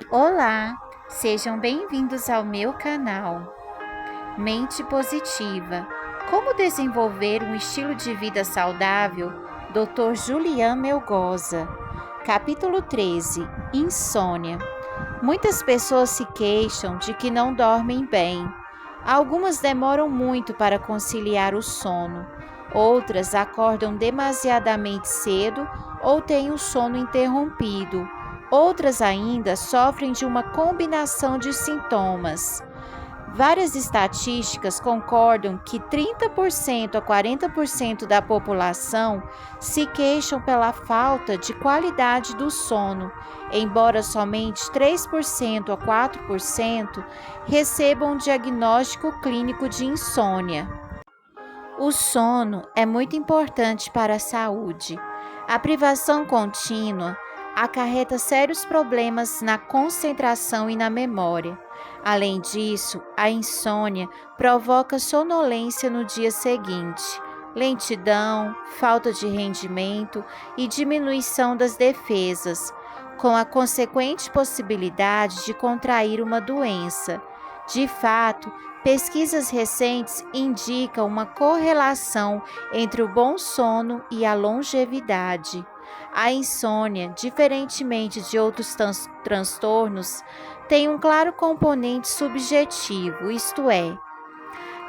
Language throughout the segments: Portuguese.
Olá, sejam bem-vindos ao meu canal Mente Positiva. Como desenvolver um estilo de vida saudável? Dr. Julian Melgoza. Capítulo 13. Insônia. Muitas pessoas se queixam de que não dormem bem. Algumas demoram muito para conciliar o sono. Outras acordam demasiadamente cedo ou têm o sono interrompido. Outras ainda sofrem de uma combinação de sintomas. Várias estatísticas concordam que 30% a 40% da população se queixam pela falta de qualidade do sono, embora somente 3% a 4% recebam um diagnóstico clínico de insônia. O sono é muito importante para a saúde. A privação contínua acarreta sérios problemas na concentração e na memória. Além disso, a insônia provoca sonolência no dia seguinte, lentidão, falta de rendimento e diminuição das defesas, com a consequente possibilidade de contrair uma doença. De fato, pesquisas recentes indicam uma correlação entre o bom sono e a longevidade. A insônia, diferentemente de outros transtornos, tem um claro componente subjetivo, isto é,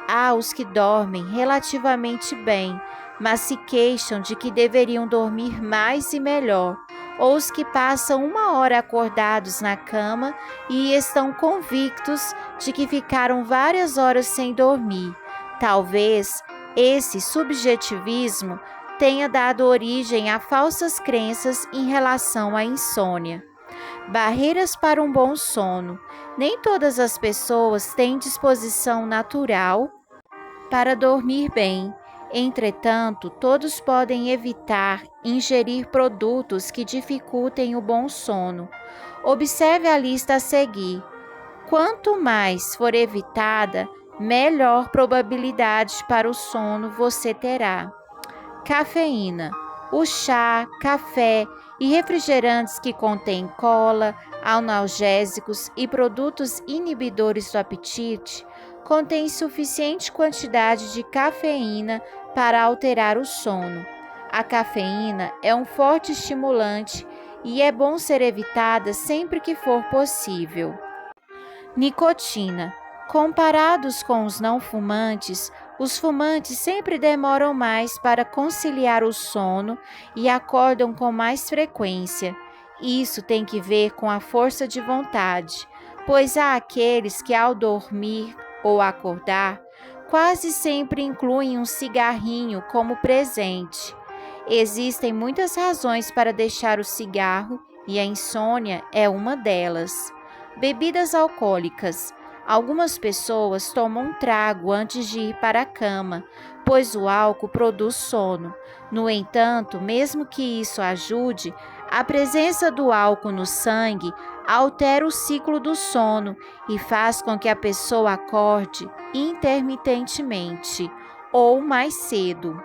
há os que dormem relativamente bem, mas se queixam de que deveriam dormir mais e melhor, ou os que passam 1 hora acordados na cama e estão convictos de que ficaram várias horas sem dormir. Talvez esse subjetivismo tenha dado origem a falsas crenças em relação à insônia. Barreiras para um bom sono. Nem todas as pessoas têm disposição natural para dormir bem. Entretanto, todos podem evitar ingerir produtos que dificultem o bom sono. Observe a lista a seguir. Quanto mais for evitada, melhor probabilidade para o sono você terá. Cafeína. O chá, café e refrigerantes que contêm cola, analgésicos e produtos inibidores do apetite contêm suficiente quantidade de cafeína para alterar o sono. A cafeína é um forte estimulante e é bom ser evitada sempre que for possível. Nicotina. Comparados com os não fumantes, os fumantes sempre demoram mais para conciliar o sono e acordam com mais frequência. Isso tem que ver com a força de vontade, pois há aqueles que, ao dormir ou acordar, quase sempre incluem um cigarrinho como presente. Existem muitas razões para deixar o cigarro e a insônia é uma delas. Bebidas alcoólicas. Algumas pessoas tomam um trago antes de ir para a cama, pois o álcool produz sono. No entanto, mesmo que isso ajude, a presença do álcool no sangue altera o ciclo do sono e faz com que a pessoa acorde intermitentemente ou mais cedo.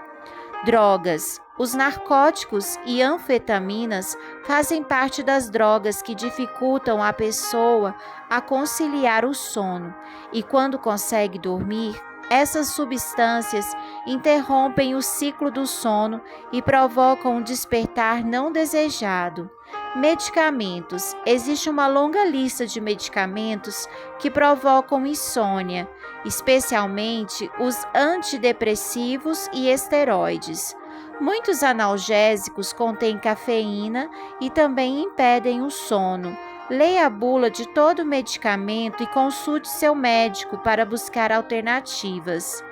Drogas. Os narcóticos e anfetaminas fazem parte das drogas que dificultam a pessoa a conciliar o sono, e quando consegue dormir, essas substâncias interrompem o ciclo do sono e provocam um despertar não desejado. Medicamentos. Existe uma longa lista de medicamentos que provocam insônia, especialmente os antidepressivos e esteroides. Muitos analgésicos contêm cafeína e também impedem o sono. Leia a bula de todo medicamento e consulte seu médico para buscar alternativas.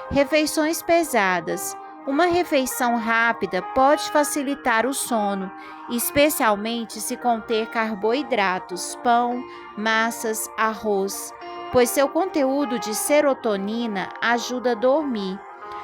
Refeições pesadas. Uma refeição rápida pode facilitar o sono, especialmente se conter carboidratos, pão, massas, arroz, pois seu conteúdo de serotonina ajuda a dormir.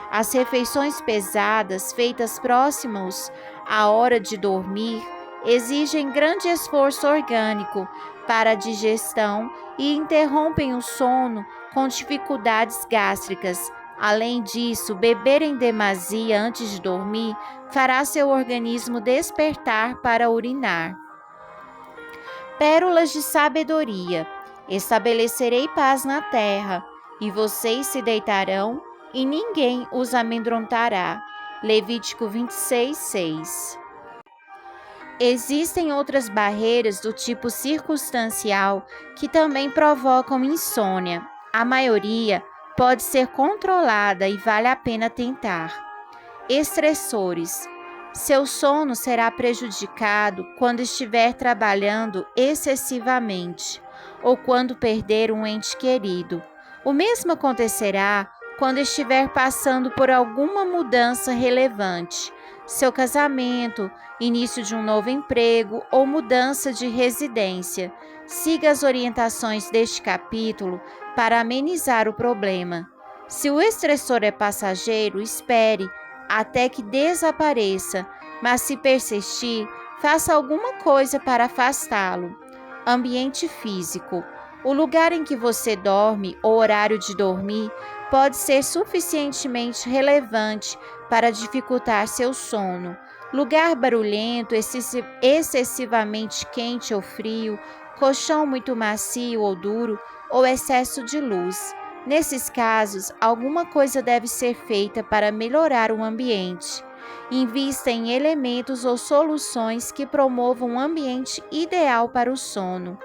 As refeições pesadas, feitas próximas à hora de dormir, exigem grande esforço orgânico para a digestão e interrompem o sono com dificuldades gástricas. Além disso, beber em demasia antes de dormir fará seu organismo despertar para urinar. pérolas de sabedoria. Estabelecerei paz na terra, e vocês se deitarão, e ninguém os amedrontará. Levítico 26, 6. Existem outras barreiras do tipo circunstancial que também provocam insônia. A maioria pode ser controlada e vale a pena tentar. Estressores. Seu sono será prejudicado quando estiver trabalhando excessivamente ou quando perder um ente querido. O mesmo acontecerá quando estiver passando por alguma mudança relevante, seu casamento, início de um novo emprego ou mudança de residência. Siga as orientações deste capítulo para amenizar o problema. Se o estressor é passageiro, espere até que desapareça, mas se persistir, faça alguma coisa para afastá-lo. Ambiente físico. O lugar em que você dorme ou horário de dormir pode ser suficientemente relevante para dificultar seu sono. Lugar barulhento, excessivamente quente ou frio, colchão muito macio ou duro ou excesso de luz. Nesses casos, alguma coisa deve ser feita para melhorar o ambiente. Invista em elementos ou soluções que promovam um ambiente ideal para o sono.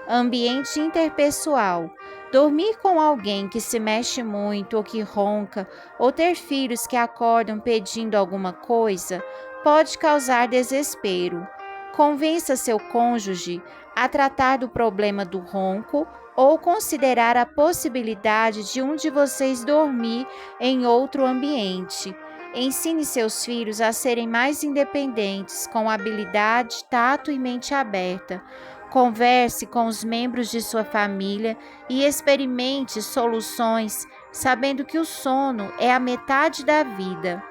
Ambiente interpessoal. Dormir com alguém que se mexe muito ou que ronca, ou ter filhos que acordam pedindo alguma coisa, pode causar desespero. Convença seu cônjuge a tratar do problema do ronco ou considerar a possibilidade de um de vocês dormir em outro ambiente. Ensine seus filhos a serem mais independentes, com habilidade, tato e mente aberta. Converse com os membros de sua família e experimente soluções, sabendo que o sono é a metade da vida.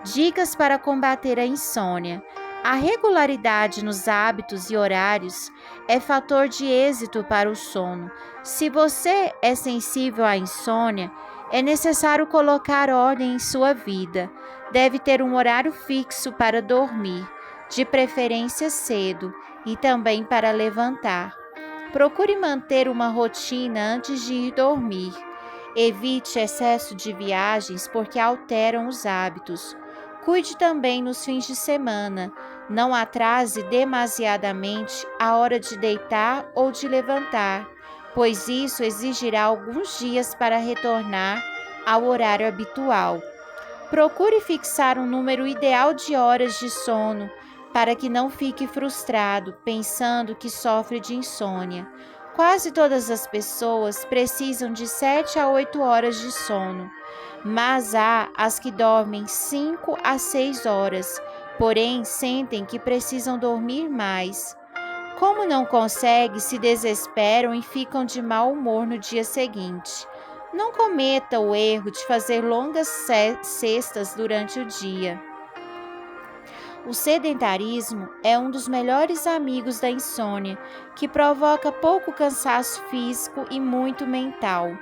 Dicas para combater a insônia. A regularidade nos hábitos e horários é fator de êxito para o sono. Se você é sensível à insônia, é necessário colocar ordem em sua vida. Deve ter um horário fixo para dormir, de preferência cedo, e também para levantar. Procure manter uma rotina antes de ir dormir. Evite excesso de viagens porque alteram os hábitos. Cuide também nos fins de semana. Não atrase demasiadamente a hora de deitar ou de levantar, pois isso exigirá alguns dias para retornar ao horário habitual. Procure fixar um número ideal de horas de sono para que não fique frustrado pensando que sofre de insônia. Quase todas as pessoas precisam de 7 a 8 horas de sono, mas há as que dormem 5 a 6 horas, porém sentem que precisam dormir mais. Como não conseguem, se desesperam e ficam de mau humor no dia seguinte. Não cometa o erro de fazer longas cestas durante o dia. O sedentarismo é um dos melhores amigos da insônia, que provoca pouco cansaço físico e muito mental.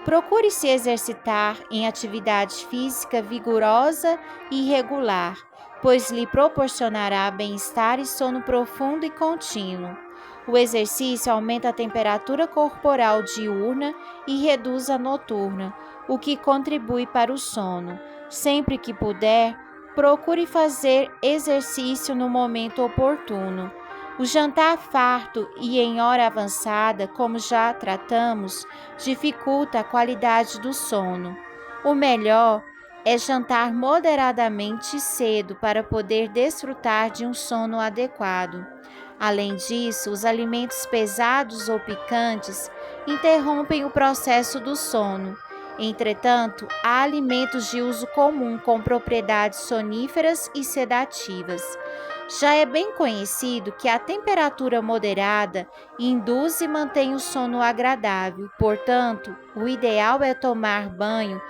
Procure se exercitar em atividade física vigorosa e regular, pois lhe proporcionará bem-estar e sono profundo e contínuo. O exercício aumenta a temperatura corporal diurna e reduz a noturna, o que contribui para o sono. Sempre que puder, procure fazer exercício no momento oportuno. O jantar farto e em hora avançada, como já tratamos, dificulta a qualidade do sono. O melhor é jantar moderadamente cedo para poder desfrutar de um sono adequado. Além disso, os alimentos pesados ou picantes interrompem o processo do sono. Entretanto, há alimentos de uso comum com propriedades soníferas e sedativas. Já é bem conhecido que a temperatura moderada induz e mantém o sono agradável. Portanto, o ideal é tomar banho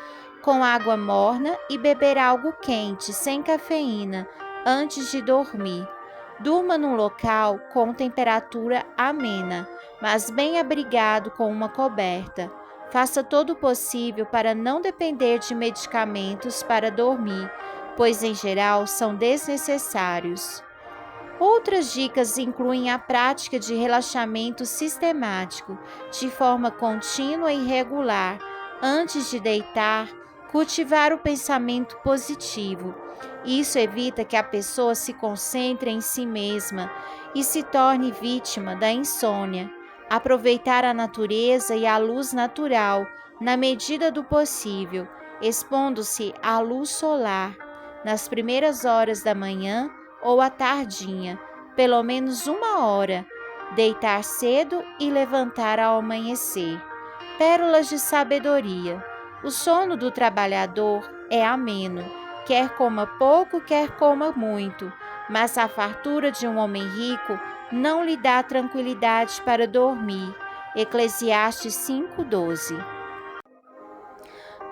com água morna e beber algo quente, sem cafeína, antes de dormir. Durma num local com temperatura amena, mas bem abrigado com uma coberta. Faça todo o possível para não depender de medicamentos para dormir, pois em geral são desnecessários. Outras dicas incluem a prática de relaxamento sistemático, de forma contínua e regular, antes de deitar, cultivar o pensamento positivo. Isso evita que a pessoa se concentre em si mesma e se torne vítima da insônia. Aproveitar a natureza e a luz natural, na medida do possível, expondo-se à luz solar nas primeiras horas da manhã ou à tardinha, pelo menos 1 hora, deitar cedo e levantar ao amanhecer. Pérolas de sabedoria. O sono do trabalhador é ameno, quer coma pouco, quer coma muito, mas a fartura de um homem rico não lhe dá tranquilidade para dormir. Eclesiastes 5:12.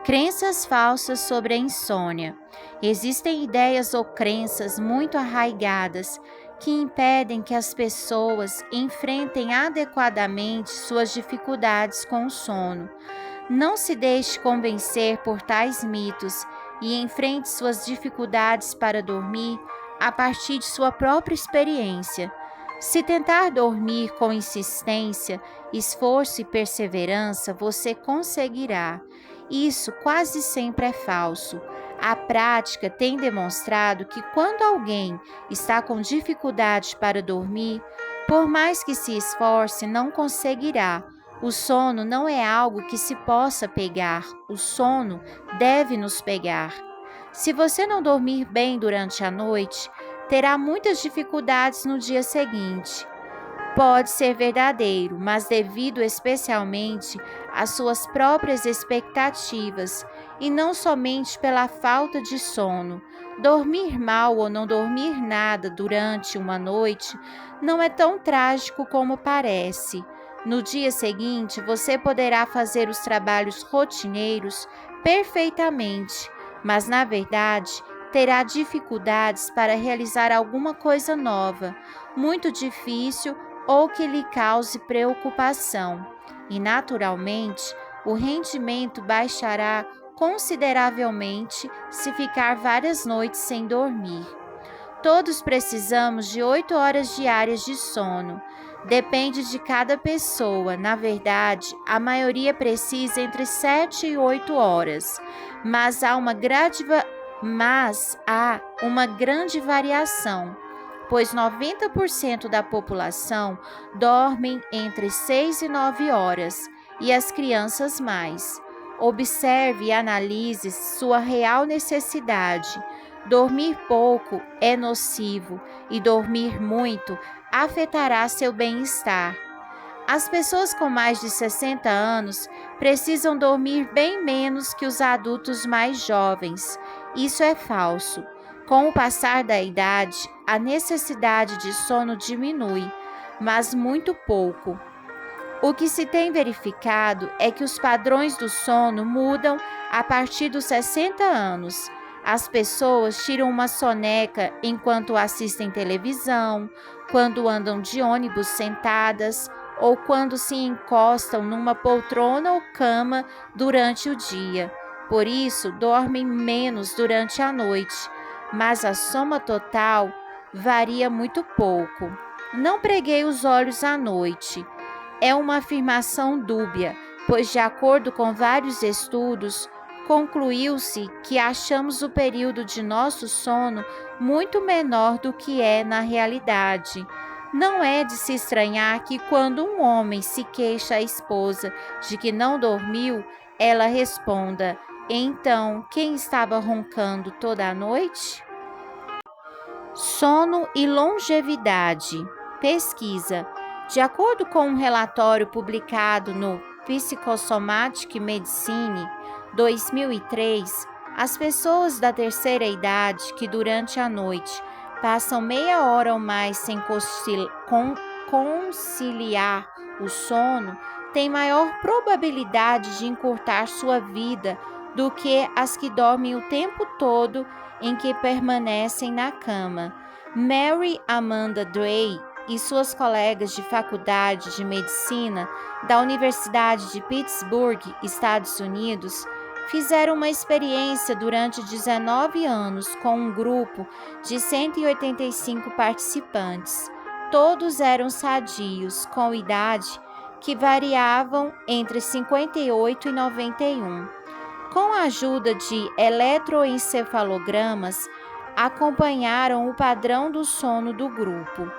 Crenças falsas sobre a insônia. Existem ideias ou crenças muito arraigadas que impedem que as pessoas enfrentem adequadamente suas dificuldades com o sono. Não se deixe convencer por tais mitos e enfrente suas dificuldades para dormir a partir de sua própria experiência. Se tentar dormir com insistência, esforço e perseverança, você conseguirá. Isso quase sempre é falso. A prática tem demonstrado que quando alguém está com dificuldade para dormir, por mais que se esforce, não conseguirá. O sono não é algo que se possa pegar, o sono deve nos pegar. Se você não dormir bem durante a noite, terá muitas dificuldades no dia seguinte. Pode ser verdadeiro, mas devido especialmente às suas próprias expectativas e não somente pela falta de sono. Dormir mal ou não dormir nada durante uma noite não é tão trágico como parece. No dia seguinte, você poderá fazer os trabalhos rotineiros perfeitamente, mas na verdade terá dificuldades para realizar alguma coisa nova, muito difícil ou que lhe cause preocupação. E, naturalmente, o rendimento baixará consideravelmente se ficar várias noites sem dormir. Todos precisamos de 8 horas diárias de sono. Depende de cada pessoa. Na verdade, a maioria precisa entre 7 e 8 horas, mas há uma grande variação, pois 90% da população dormem entre 6 e 9 horas, e as crianças mais. Observe e analise sua real necessidade. Dormir pouco é nocivo e dormir muito afetará seu bem-estar. As pessoas com mais de 60 anos precisam dormir bem menos que os adultos mais jovens. Isso é falso. Com o passar da idade, a necessidade de sono diminui, mas muito pouco. O que se tem verificado é que os padrões do sono mudam a partir dos 60 anos. As pessoas tiram uma soneca enquanto assistem televisão, quando andam de ônibus sentadas ou quando se encostam numa poltrona ou cama durante o dia. Por isso, dormem menos durante a noite, mas a soma total varia muito pouco. Não preguei os olhos à noite. É uma afirmação dúbia, pois, de acordo com vários estudos, concluiu-se que achamos o período de nosso sono muito menor do que é na realidade. Não é de se estranhar que quando um homem se queixa à esposa de que não dormiu, ela responda: então, quem estava roncando toda a noite? Sono e longevidade. Pesquisa. De acordo com um relatório publicado no Psychosomatic Medicine 2003, as pessoas da terceira idade que durante a noite passam meia hora ou mais sem conciliar o sono têm maior probabilidade de encurtar sua vida do que as que dormem o tempo todo em que permanecem na cama. Mary Amanda Gray e suas colegas de faculdade de medicina da Universidade de Pittsburgh, Estados Unidos, fizeram uma experiência durante 19 anos com um grupo de 185 participantes. Todos eram sadios, com idade que variavam entre 58 e 91. Com a ajuda de eletroencefalogramas, acompanharam o padrão do sono do grupo.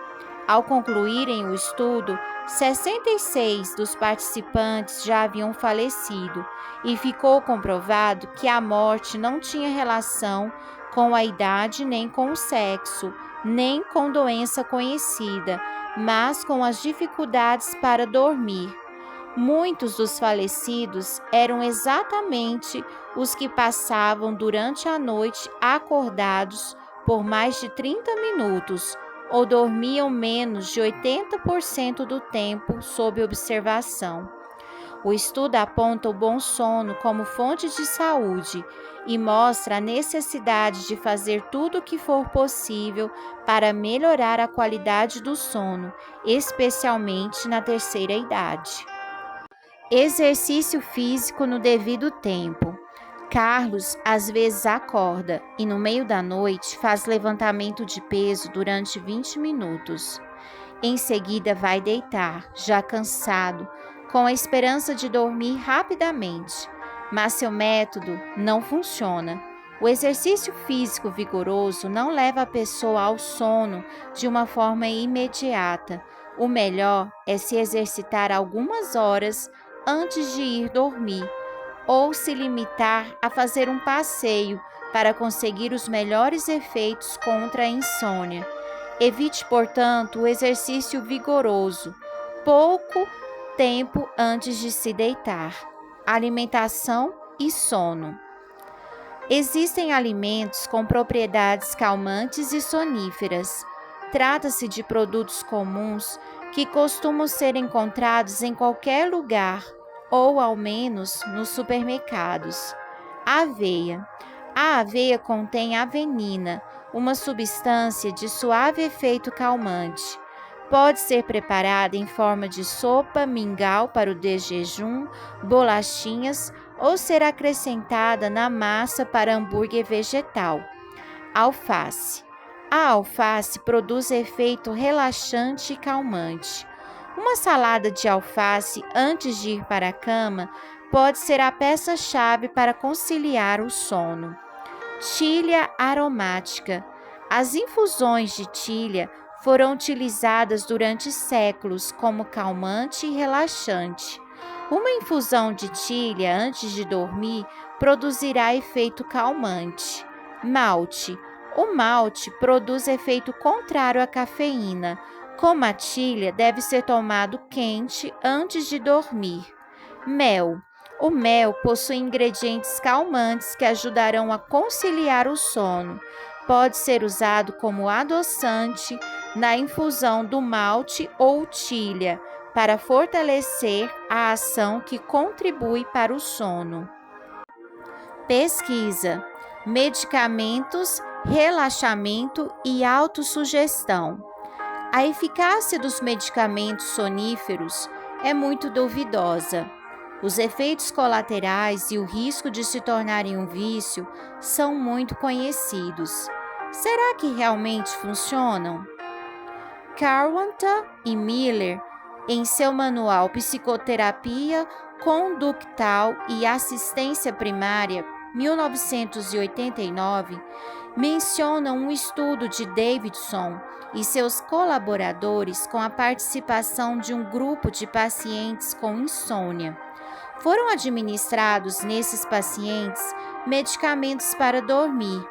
Ao concluírem o estudo, 66 dos participantes já haviam falecido e ficou comprovado que a morte não tinha relação com a idade, nem com o sexo, nem com doença conhecida, mas com as dificuldades para dormir. Muitos dos falecidos eram exatamente os que passavam durante a noite acordados por mais de 30 minutos ou dormiam menos de 80% do tempo sob observação. O estudo aponta o bom sono como fonte de saúde e mostra a necessidade de fazer tudo o que for possível para melhorar a qualidade do sono, especialmente na terceira idade. Exercício físico no devido tempo. Carlos às vezes acorda e no meio da noite faz levantamento de peso durante 20 minutos. Em seguida vai deitar, já cansado, com a esperança de dormir rapidamente, mas seu método não funciona. O exercício físico vigoroso não leva a pessoa ao sono de uma forma imediata. O melhor é se exercitar algumas horas antes de ir dormir, ou se limitar a fazer um passeio para conseguir os melhores efeitos contra a insônia. Evite, portanto, o exercício vigoroso, pouco tempo antes de se deitar. Alimentação e sono. Existem alimentos com propriedades calmantes e soníferas. Trata-se de produtos comuns que costumam ser encontrados em qualquer lugar, ou ao menos nos supermercados. Aveia. A aveia contém avenina, uma substância de suave efeito calmante. Pode ser preparada em forma de sopa, mingau para o desjejum, bolachinhas ou ser acrescentada na massa para hambúrguer vegetal. Alface. A alface produz efeito relaxante e calmante. Uma salada de alface antes de ir para a cama pode ser a peça-chave para conciliar o sono. Tília aromática. As infusões de tília foram utilizadas durante séculos como calmante e relaxante. Uma infusão de tília antes de dormir produzirá efeito calmante. Malte. O malte produz efeito contrário à cafeína. Como a tília, deve ser tomado quente antes de dormir. Mel. O mel possui ingredientes calmantes que ajudarão a conciliar o sono. Pode ser usado como adoçante na infusão do malte ou tília, para fortalecer a ação que contribui para o sono. Pesquisa. Medicamentos, relaxamento e autossugestão. A eficácia dos medicamentos soníferos é muito duvidosa. Os efeitos colaterais e o risco de se tornarem um vício são muito conhecidos. Será que realmente funcionam? Carwanta e Miller, em seu manual Psicoterapia Conductal e Assistência Primária, 1989, mencionam um estudo de Davidson e seus colaboradores com a participação de um grupo de pacientes com insônia. Foram administrados nesses pacientes medicamentos para dormir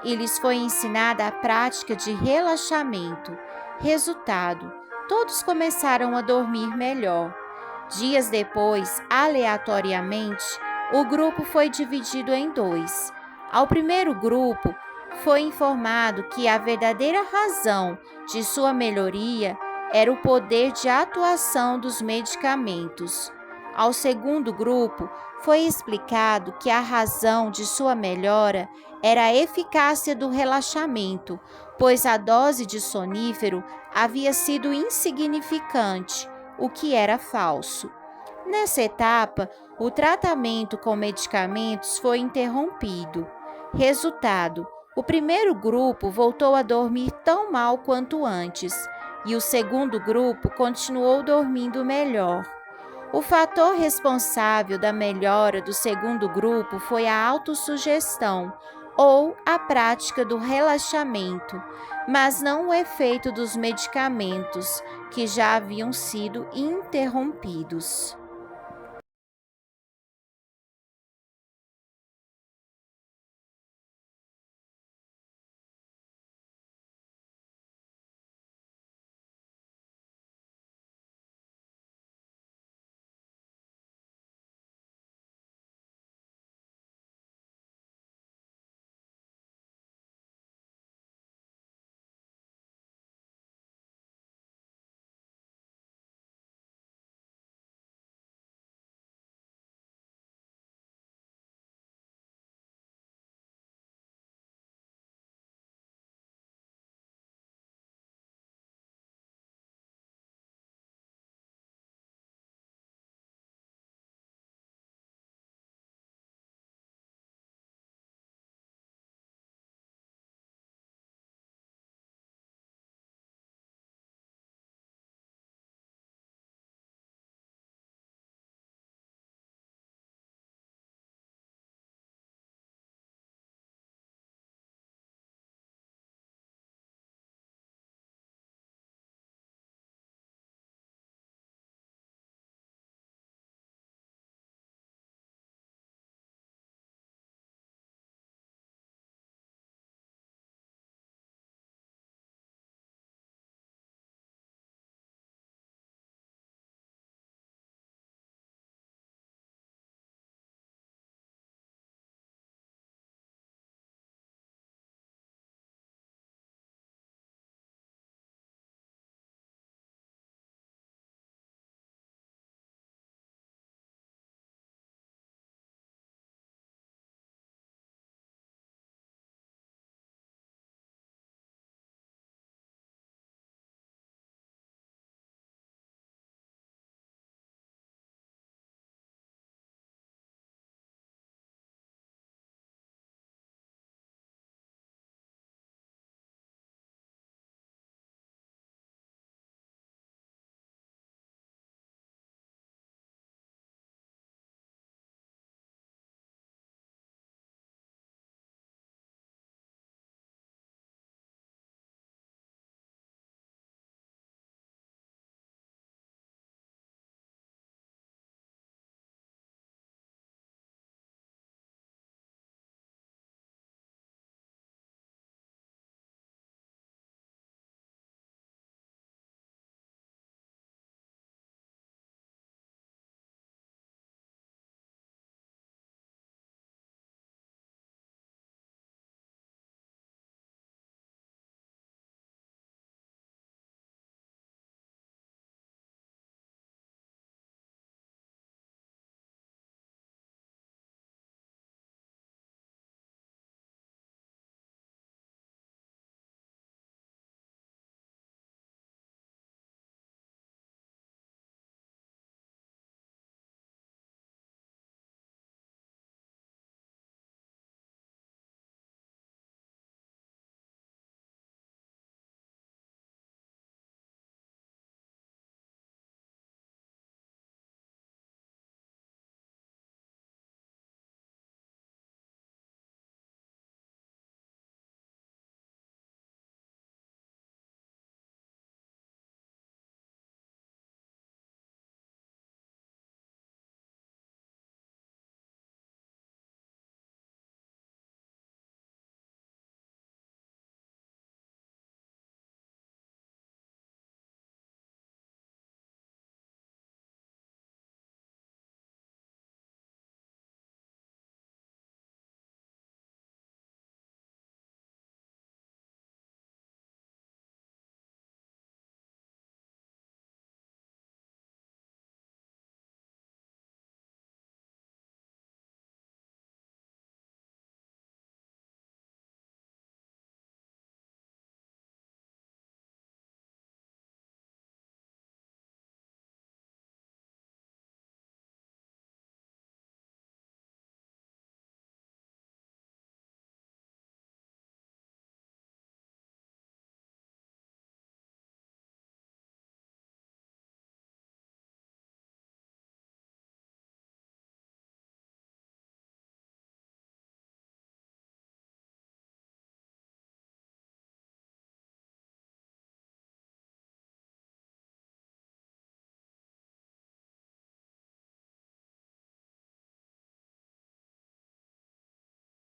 e lhes foi ensinada a prática de relaxamento. Resultado: todos começaram a dormir melhor. Dias depois, aleatoriamente, o grupo foi dividido em dois. Ao primeiro grupo, foi informado que a verdadeira razão de sua melhoria era o poder de atuação dos medicamentos. Ao segundo grupo, foi explicado que a razão de sua melhora era a eficácia do relaxamento, pois a dose de sonífero havia sido insignificante, o que era falso. Nessa etapa, o tratamento com medicamentos foi interrompido. Resultado: o primeiro grupo voltou a dormir tão mal quanto antes, e o segundo grupo continuou dormindo melhor. O fator responsável da melhora do segundo grupo foi a autossugestão ou a prática do relaxamento, mas não o efeito dos medicamentos, que já haviam sido interrompidos.